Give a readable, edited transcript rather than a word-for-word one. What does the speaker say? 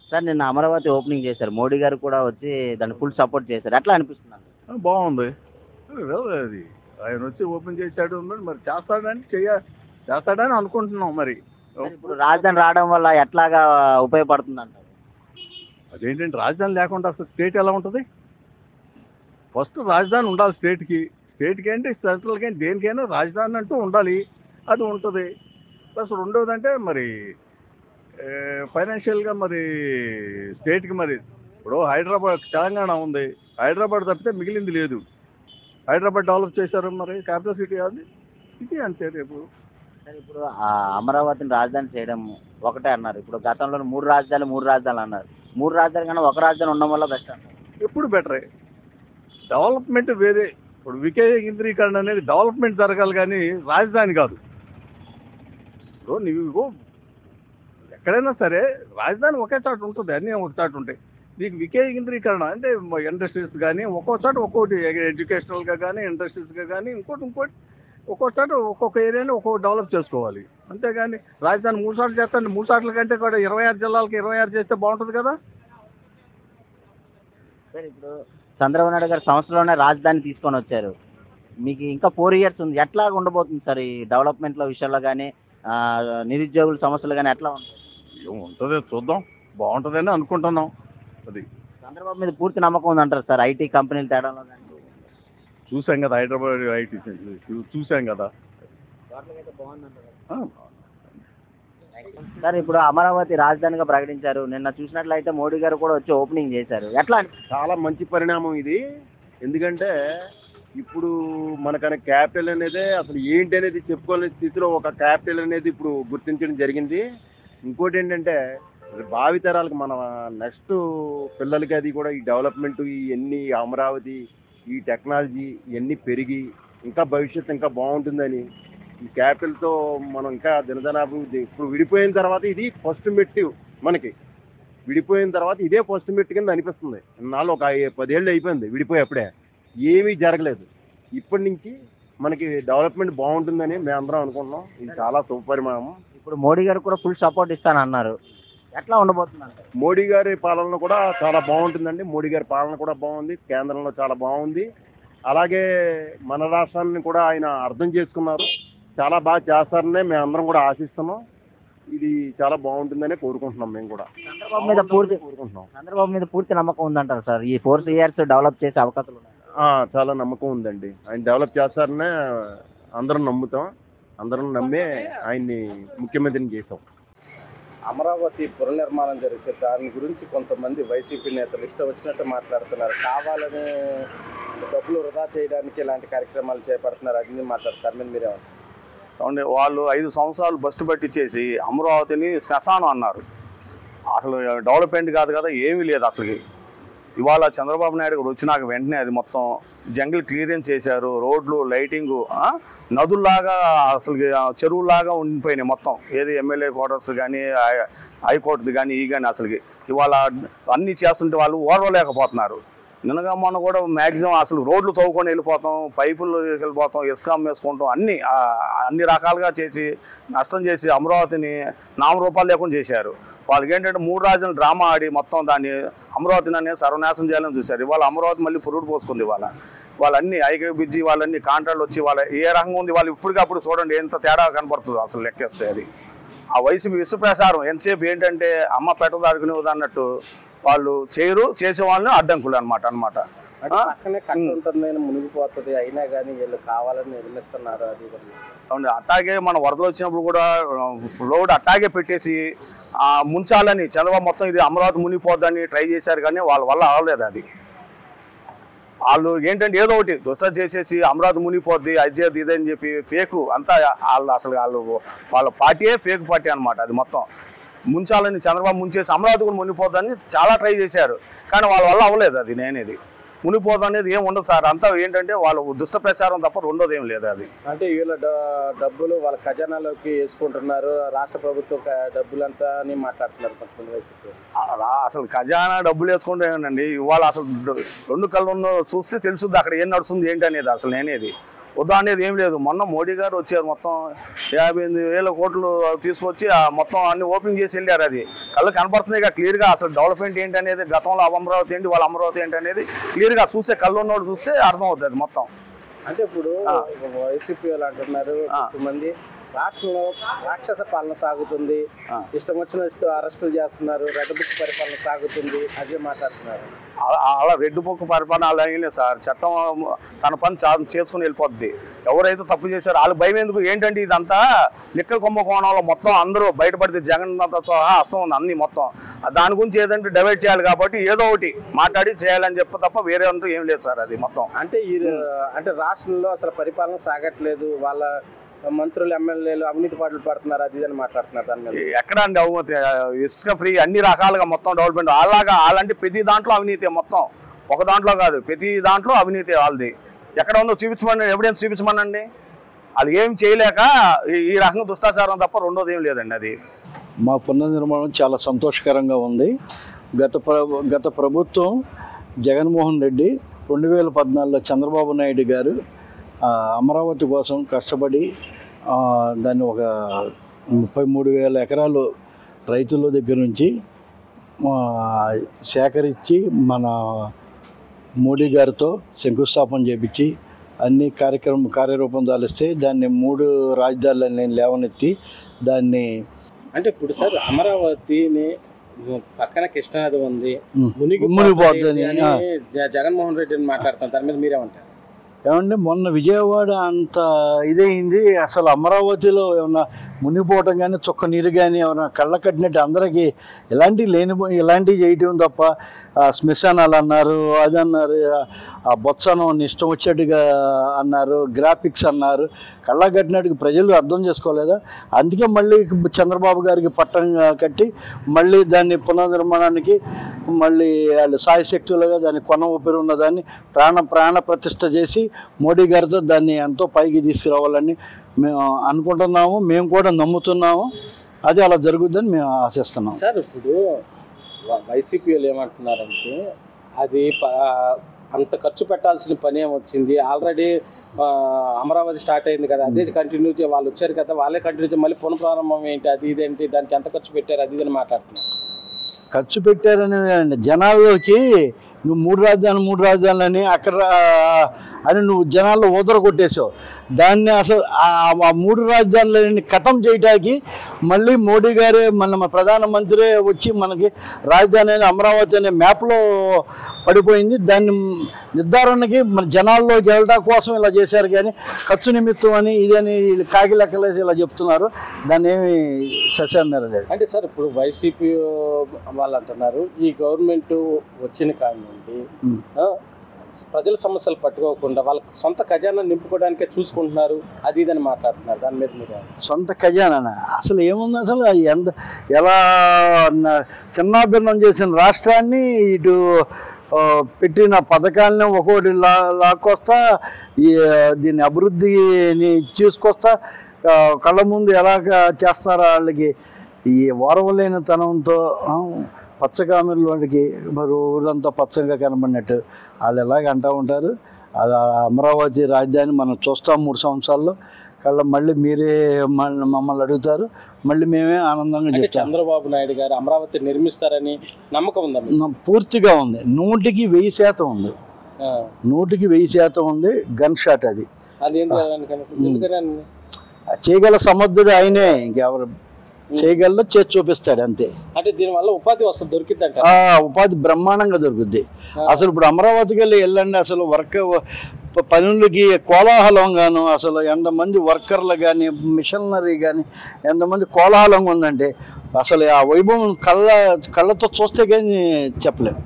Sir నిన్న Amaravati opening చేశారు. మోడీ గారు కూడా వచ్చి దాన్ని ఫుల్ సపోర్ట్ చేశారు. ఎట్లా అనిపిస్తుంది? బాగుంది. అది ఆయన వచ్చి ఓపెన్ చేశాడు మరి చేస్తాడని అనుకుంటున్నాం. మరి ఇప్పుడు రాజధాని రావడం వల్ల ఎట్లాగా ఉపయోగపడుతుంది అంటారు? అదేంటంటే రాజధాని లేకుండా అసలు స్టేట్ ఎలా ఉంటుంది? ఫస్ట్ రాజధాని ఉండాలి స్టేట్కి అంటే సెంట్రల్కి దేనికైనా రాజధాని అంటూ ఉండాలి. అది ఉంటుంది. ప్లస్ రెండోది అంటే మరి ఫైనాన్షియల్గా మరి స్టేట్కి మరి ఇప్పుడు హైదరాబాద్ తెలంగాణ ఉంది. హైదరాబాద్ తప్పితే మిగిలింది లేదు. హైదరాబాద్ డెవలప్ చేశారు. మరి క్యాపిటల్ సిటీ అది సిటీ అంతే. రేపు ఇప్పుడు అమరావతిని రాజధాని చేయడం ఒకటే అన్నారు. ఇప్పుడు గతంలో మూడు రాజధానులు అన్నారు. మూడు రాజధానులు కన్నా ఒక రాజధాని ఉండడం వల్ల బెస్ట్ అన్నారు. ఎప్పుడు బెటరే. డెవలప్మెంట్ వేరే. ఇప్పుడు వికేంద్రీకరణ అనేది డెవలప్మెంట్ జరగాలి కానీ రాజధాని కాదు. ఇప్పుడు నీవు ఎక్కడైనా సరే రాజధాని ఒకే చోట ఉంటుంది. అన్నీ ఒక చోట ఉంటాయి. నీకు వికేంద్రీకరణ అంటే ఇండస్ట్రీస్ కానీ ఒక్కో చోట ఒక్కోటి ఎడ్యుకేషనల్గా కానీ ఇండస్ట్రీస్గా కానీ ఇంకోటి ఒక్కో చోట ఒక్కొక్క ఏరియాని ఒక్కొక్క డెవలప్ చేసుకోవాలి. అంతేగాని రాజధాని 3 సార్లు చేస్తాను 3 సార్ల కంటే కూడా 26 జిల్లాలకి 26 చేస్తే బాగుంటుంది కదా. సార్ ఇప్పుడు చంద్రబాబు నాయుడు గారు సంవత్సరంలోనే రాజధాని తీసుకొని వచ్చారు. మీకు ఇంకా 4 years ఉంది. ఎట్లా ఉండబోతుంది సార్ ఈ డెవలప్మెంట్లో విషయాల్లో కానీ నిరుద్యోగుల సమస్యలు కానీ ఎట్లా ఉంటుంది? ఏముంటుందో చూద్దాం. బాగుంటుందని అనుకుంటున్నాం. అది చంద్రబాబు మీద పూర్తి నమ్మకం ఉందంటారు సార్. ఐటీ కంపెనీలు తేడంలో కానీ చూసాం కదా. హైదరాబాద్ ఐటీ చూసాం కదా. సార్ ఇప్పుడు అమరావతి రాజధానిగా ప్రకటించారు. నిన్న చూసినట్లయితే మోడీ గారు కూడా వచ్చి ఓపెనింగ్ చేశారు. ఎట్లా? చాలా మంచి పరిణామం ఇది. ఎందుకంటే ఇప్పుడు మనకనే క్యాపిటల్ అనేది అసలు ఏంటి అనేది చెప్పుకోలేని స్థితిలో ఒక క్యాపిటల్ అనేది ఇప్పుడు గుర్తించడం జరిగింది. ఇంకోటి ఏంటంటే భావితరాలకు మన నెక్స్ట్ పిల్లలకి అది కూడా ఈ డెవలప్మెంట్ ఇవన్నీ అమరావతి ఈ టెక్నాలజీ ఇవన్నీ పెరిగి ఇంకా భవిష్యత్తు ఇంకా బాగుంటుందని ఈ క్యాపిటల్తో మనం ఇంకా దినదనాభివృద్ధి. ఇప్పుడు విడిపోయిన తర్వాత ఇది ఫస్ట్ మెట్టు. మనకి విడిపోయిన తర్వాత ఇదే ఫస్ట్ మెట్టు కింద అనిపిస్తుంది. నాలో ఒక 10 ఏళ్ళు అయిపోయింది విడిపోయేప్పుడే. ఏమీ జరగలేదు. ఇప్పటి నుంచి మనకి డెవలప్మెంట్ బాగుంటుందని మేము అందరం అనుకుంటున్నాం. ఇది చాలా శుభపరిణామం. ఇప్పుడు మోడీ గారు కూడా ఫుల్ సపోర్ట్ ఇస్తానన్నారు. ఎట్లా ఉండబోతుంది? మోడీ గారి పాలన కూడా చాలా బాగుంటుందండి. మోడీ గారి పాలన కూడా బాగుంది. కేంద్రంలో చాలా బాగుంది. అలాగే మన రాష్ట్రాన్ని కూడా ఆయన అర్థం చేసుకున్నారు. చాలా బాగా చేస్తారనే మేము అందరం కూడా ఆశిస్తున్నాం. ఇది చాలా బాగుంటుందనే కోరుకుంటున్నాం. మేము కూడా చంద్రబాబు మీద పూర్తి నమ్మకం ఉందంటారు సార్. ఈ 4 years డెవలప్ చేసే అవకాశాలు ఉన్నాయి. చాలా నమ్మకం ఉందండి. ఆయన డెవలప్ చేస్తారనే అందరం నమ్ముతాం. అందరం నమ్మే ఆయన్ని ముఖ్యమంత్రిని చేసాం. అమరావతి పునర్నిర్మాణం జరిగితే దాని గురించి కొంతమంది వైసీపీ నేతలు ఇష్టం వచ్చినట్టు మాట్లాడుతున్నారు. కావాలని డబ్బులు వృధా చేయడానికి ఇలాంటి కార్యక్రమాలు చేపడుతున్నారు. అది మాట్లాడతారు. మీద మీరేమంటారు? అవునండి. వాళ్ళు 5 సంవత్సరాలు బస్టు పట్టించేసి అమరావతిని శ్మశానం అన్నారు. అసలు డెవలప్మెంట్ కాదు కదా, ఏమీ లేదు అసలుకి. ఇవాళ చంద్రబాబు నాయుడు గారు వచ్చినాక వెంటనే అది మొత్తం జంగిల్ క్లియరెన్స్ చేశారు. రోడ్లు, లైటింగు, నదుల్లాగా అసలు చెరువులాగా ఉండిపోయినాయి మొత్తం. ఏది ఎమ్మెల్యే క్వార్టర్స్ కానీ హైకోర్టుది కానీ కానీ అసలుకి ఇవాళ అన్నీ చేస్తుంటే వాళ్ళు ఓర్వలేకపోతున్నారు. నిన్నగా మొన్న కూడా మ్యాక్సిమం అసలు రోడ్లు తవ్వుకొని వెళ్ళిపోతాం, పైపులు వెళ్ళిపోతాం, ఇసుక వేసుకుంటాం, అన్ని రకాలుగా చేసి నష్టం చేసి అమరావతిని నామరూపాలు లేకుండా చేశారు. వాళ్ళకి ఏంటంటే 3 రాజధానులు డ్రామా ఆడి మొత్తం దాన్ని అమరావతిని అనేది సర్వనాశనం చేయాలని చూశారు. ఇవాళ అమరావతి మళ్ళీ పురుడు పోసుకుంది. వాళ్ళన్నీ ఐకే బిజ్జి వాళ్ళన్నీ కాంట్రాక్ట్లు వచ్చి వాళ్ళ ఏ రకంగా ఉంది వాళ్ళు ఇప్పటికప్పుడు చూడండి ఎంత తేడా కనపడుతుంది అసలు లెక్కేస్తే. అది ఆ వైసీపీ విశ్వప్రసారం ఎంతసేపు ఏంటంటే అమ్మ పెట్టదాడుకునేది అన్నట్టు వాళ్ళు చేయరు, చేసే వాళ్ళని అడ్డంకులు అనమాట. పక్కనే కట్ట ఉంటుంది, మునిగిపోతుంది, అయినా కానీ వీళ్ళు కావాలని నిర్మిస్తున్నారు. అది అవును. అట్టాగే మన వరదలు వచ్చినప్పుడు కూడా రోడ్ అట్టాగే పెట్టేసి ముంచాలని చంద్రబాబు మొత్తం ఇది అమరావతి మునిగిపోద్దని ట్రై చేశారు కానీ వాళ్ళ వల్ల అవ్వలేదు. అది వాళ్ళు ఏంటంటే ఏదో ఒకటి దుష్ట చేసేసి అమరావతి మునిగిపోద్ది అది ఇదని చెప్పి ఫేక్ అంతా వాళ్ళ పార్టీయే ఫేక్ పార్టీ అనమాట. అది మొత్తం ముంచాలని చంద్రబాబు ముంచేసి అమరావతి కూడా మునిగిపోద్దని చాలా ట్రై చేశారు కానీ వాళ్ళ వల్ల అవ్వలేదు. అది నేనేది మునిగిపోదు అనేది ఏం ఉండదు సార్. అంతా ఏంటంటే వాళ్ళు దుష్ట ప్రచారం తప్ప రెండోది ఏం లేదు. అది అంటే వీళ్ళ డబ్బులు వాళ్ళ ఖజానాలోకి వేసుకుంటున్నారు, రాష్ట్ర ప్రభుత్వ డబ్బులంతా అని మాట్లాడుతున్నారు కొంతమంది వైసీపీ. అసలు ఖజానా డబ్బులు వేసుకుంటే ఏమండి ఇవాళ అసలు 2 కళ్ళు చూస్తే తెలుస్తుంది అక్కడ ఏం నడుస్తుంది ఏంటి అనేది. అసలు నేనేది వద్దా అనేది ఏం లేదు. మొన్న మోడీ గారు వచ్చారు, మొత్తం 58,000 కోట్లు తీసుకొచ్చి మొత్తం అన్ని ఓపెన్ చేసి వెళ్ళారు. అది కళ్ళు కనపడుతుంది క్లియర్గా. అసలు డెవలప్మెంట్ ఏంటి అనేది, గతంలో అమరావతి ఏంటి, వాళ్ళ అమరావతి ఏంటి అనేది క్లియర్గా చూస్తే, కళ్ళు ఉన్నోడు చూస్తే అర్థం అవుతుంది అది మొత్తం. అంటే ఇప్పుడు వైసీపీ వాళ్ళు అంటున్నారు కొంతమంది రాష్ట్రంలో రాక్షస పాలన సాగుతుంది, ఇష్టం వచ్చిన అరెస్టులు చేస్తున్నారు, రెడ్ బుక్ పరిపాలన సాగుతుంది, అదే మాట్లాడుతున్నారు. అలా రెడ్ బుక్ పరిపాలన అలా ఏం లేదు సార్. చట్టం తన పని చేసుకుని వెళ్ళిపోద్ది. ఎవరైతే తప్పు చేశారో వాళ్ళకి భయం ఎందుకు? ఏంటంటే ఇదంతా లిక్కర్ కుంభకోణంలో మొత్తం అందరూ బయటపడితే జగన్ హస్తం ఉంది అన్ని మొత్తం. దాని గురించి ఏదంటే డివైడ్ చేయాలి కాబట్టి ఏదో ఒకటి మాట్లాడి చేయాలని చెప్పి తప్ప వేరే అంటూ ఏం లేదు సార్ అది మొత్తం. అంటే రాష్ట్రంలో అసలు పరిపాలన సాగట్లేదు, వాళ్ళ మంత్రులు ఎమ్మెల్యేలు అవినీతి పాటలు పడుతున్నారు, అది ఇదని మాట్లాడుతున్నారు. దాని మీద ఎక్కడ అండి అవినీతి? ఇసుక ఫ్రీ అన్ని రకాలుగా మొత్తం డెవలప్మెంట్ అలాంటి ప్రతి దాంట్లో అవినీతి, మొత్తం ఒక దాంట్లో కాదు ప్రతి దాంట్లో అవినీతి వాళ్ళది. ఎక్కడ ఉందో చూపించమని, ఎవిడెన్స్ చూపించమనండి. వాళ్ళు ఏం చేయలేక ఈ రకంగా దుష్టాచారం తప్ప రెండోది ఏం లేదండి. అది మా పునర్నిర్మాణం చాలా సంతోషకరంగా ఉంది. గత ప్రభుత్వం జగన్మోహన్ రెడ్డి 2014లో చంద్రబాబు నాయుడు గారు అమరావతి కోసం కష్టపడి దాన్ని ఒక 33,000 ఎకరాలు రైతుల దగ్గర నుంచి సేకరించి మన మోడీ గారితో శంకుస్థాపన చేపించి అన్ని కార్యరూపం దాలిస్తే దాన్ని 3 రాజధానులని లేవనెత్తి దాన్ని. అంటే ఇప్పుడు సార్ అమరావతిని పక్కన కృష్ణానది ఉంది, మునిగిపోతుంది జగన్మోహన్ రెడ్డిని మాట్లాడుతాం, దాని మీద మీరేమంటారు? ఏమంటే మొన్న విజయవాడ అంత ఇదైంది. అసలు అమరావతిలో ఏమన్నా మునిగిపోవటం కానీ చుక్క నీరు కానీ ఏమైనా కళ్ళ కట్టినట్టు అందరికీ ఇలాంటివి చేయటం తప్ప శ్మశానాలు అన్నారు, అది అన్నారు, ఆ బొత్సనం ఇష్టం వచ్చేట్టుగా అన్నారు, గ్రాఫిక్స్ అన్నారు. కళ్ళ కట్టినట్టుగా ప్రజలు అర్థం చేసుకోలేదా? అందుకే మళ్ళీ చంద్రబాబు గారికి పట్టం కట్టి మళ్ళీ దాన్ని పునర్నిర్మాణానికి మళ్ళీ వాళ్ళు సాయశక్తులుగా దాన్ని కొన ఊపిరి ఉన్నదాన్ని ప్రాణ ప్రతిష్ఠ చేసి మోడీ గారితో దాన్ని ఎంతో పైకి తీసుకురావాలని మేము అనుకుంటున్నాము. మేము కూడా నమ్ముతున్నాము. అది అలా జరుగుద్దని మేము ఆశిస్తున్నాం. సార్ ఇప్పుడు వైసీపీ వాళ్ళు ఏమంటున్నారంటే అది అంత ఖర్చు పెట్టాల్సిన పని ఏమొచ్చింది, ఆల్రెడీ అమరావతి స్టార్ట్ అయింది కదా, అదే కంటిన్యూ వాళ్ళు వచ్చారు కదా, వాళ్ళే కంటిన్యూ మళ్ళీ పునఃప్రారంభం ఏంటి, అది ఇదేంటి, దానికి ఎంత ఖర్చు పెట్టారు, అది ఇదని మాట్లాడుతున్నారు. ఖర్చు పెట్టారనేది జనాల్లోకి నువ్వు 3 రాజధానులని అక్కడ అని నువ్వు జనాల్లో ఊదర కొట్టేసావు. దాన్ని అసలు ఆ 3 రాజధానులని ఖతం చేయడానికి మళ్ళీ మోడీ గారే మన ప్రధానమంత్రి వచ్చి మనకి రాజధాని అమరావతి అనే మ్యాప్లో పడిపోయింది. దాన్ని నిర్ధారణకి మన జనాల్లోకి వెళ్ళడం కోసం ఇలా చేశారు కానీ ఖర్చు నిమిత్తం అని ఇదని కాకి లెక్కలేసి ఇలా చెప్తున్నారు. దాన్ని ఏమి సస్యాన్నారు లేదు. అంటే సార్ ఇప్పుడు వైసీపీ వాళ్ళు అంటున్నారు ఈ గవర్నమెంట్ వచ్చిన కాడి నుండి ప్రజల సమస్యలు పట్టుకోకుండా వాళ్ళ సొంత ఖజానా నింపుకోవడానికే చూసుకుంటున్నారు, అది ఇదని మాట్లాడుతున్నారు. దాని మీద మీరు సొంత ఖజానా అసలు ఏముంది? అసలు ఎలా చిన్నాభిన్నం చేసిన రాష్ట్రాన్ని ఇటు పెట్టిన పథకాలని ఒక్కోటి లాక్కొస్తా దీన్ని అభివృద్ధిని తీసుకొస్తా కళ్ళ ముందు ఎలా చేస్తారో వాళ్ళకి ఈ ఓర్వలేని తనంతో పచ్చకామెర్లు వాడికి మరి ఊరంతా పచ్చగా కనబడినట్టు వాళ్ళు ఎలాగ అంటూ ఉంటారు. అది అమరావతి రాజధాని మనం చూస్తాం 3 సంవత్సరాల్లో మళ్ళీ మీరే మమ్మల్ని అడుగుతారు, మళ్ళీ మేమే ఆనందంగా చెప్తాం. చంద్రబాబు నాయుడు గారు అమరావతి నిర్మిస్తారని నమ్మకం ఉందా? పూర్తిగా ఉంది. 100% ఉంది. 100% ఉంది. గన్ షాట్ అది చేయగల సమర్థుడు ఆయనే, ఇంకెవరు చేయగలరు, చేసి చూపిస్తాడు అంతే. అంటే దీనివల్ల ఉపాధి వస్తుంది, దొరికిద్దంట. ఉపాధి బ్రహ్మాండంగా దొరుకుద్ది. అసలు ఇప్పుడు అమరావతికి వెళ్ళండి, అసలు పనులకి కోలాహలంగాను అసలు ఎంతమంది వర్కర్లు కానీ మిషనరీ కానీ ఎంతమంది కోలాహలంగా ఉందంటే అసలు ఆ వైభవం కళ్ళతో చూస్తే కానీ చెప్పలేము.